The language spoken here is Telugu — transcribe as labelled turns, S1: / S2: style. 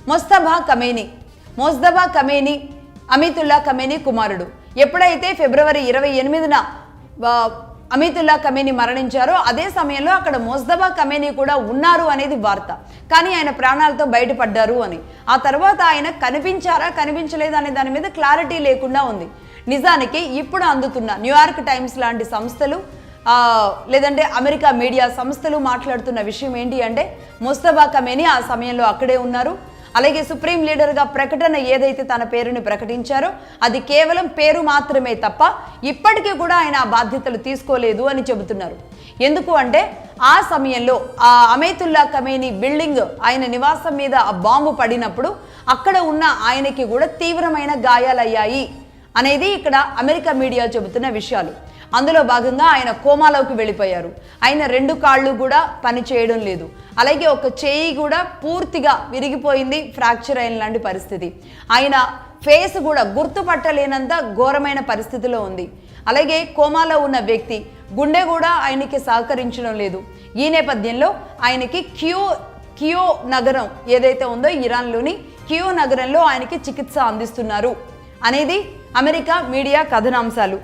S1: మొజ్తబా ఖమేనీ అమితుల్లా ఖమేనీ కుమారుడు. ఎప్పుడైతే ఫిబ్రవరి 28న అమితుల్లా ఖమేనీ మరణించారో అదే సమయంలో అక్కడ మొజ్తబా ఖమేనీ కూడా ఉన్నారు అనేది వార్త. కానీ ఆయన ప్రాణాలతో బయటపడ్డారు అని. ఆ తర్వాత ఆయన కనిపించారా కనిపించలేదా అనే దాని మీద క్లారిటీ లేకుండా ఉంది. నిజానికి ఇప్పుడు అందుతున్న న్యూయార్క్ టైమ్స్ లాంటి సంస్థలు లేదంటే అమెరికా మీడియా సంస్థలు మాట్లాడుతున్న విషయం ఏంటి అంటే మొజ్తబా ఖమేనీ ఆ సమయంలో అక్కడే ఉన్నారు. అలాగే సుప్రీం లీడర్గా ప్రకటన ఏదైతే తన పేరుని ప్రకటించారో అది కేవలం పేరు మాత్రమే తప్ప ఇప్పటికీ కూడా ఆయన ఆ బాధ్యతలు తీసుకోలేదు అని చెబుతున్నారు. ఎందుకు అంటే ఆ సమయంలో ఆ అమితుల్లా ఖమేనీ బిల్డింగ్ ఆయన నివాసం మీద ఆ బాంబు పడినప్పుడు అక్కడ ఉన్న ఆయనకి కూడా తీవ్రమైన గాయాలయ్యాయి అనేది ఇక్కడ అమెరికా మీడియా చెబుతున్న విషయాలు. అందులో భాగంగా ఆయన కోమాలోకి వెళ్ళిపోయారు. ఆయన 2 కాళ్ళు కూడా పని చేయడం లేదు. అలాగే ఒక చేయి కూడా పూర్తిగా విరిగిపోయింది, ఫ్రాక్చర్ అయిన లాంటి పరిస్థితి. ఆయన ఫేస్ కూడా గుర్తుపట్టలేనంత ఘోరమైన పరిస్థితిలో ఉంది. అలాగే కోమాలో ఉన్న వ్యక్తి గుండె కూడా ఆయనకి సహకరించడం లేదు. ఈ నేపథ్యంలో ఆయనకి కియో నగరం ఏదైతే ఉందో ఇరాన్లోని కియో నగరంలో ఆయనకి చికిత్స అందిస్తున్నారు అనేది అమెరికా మీడియా కథనాంశాలు.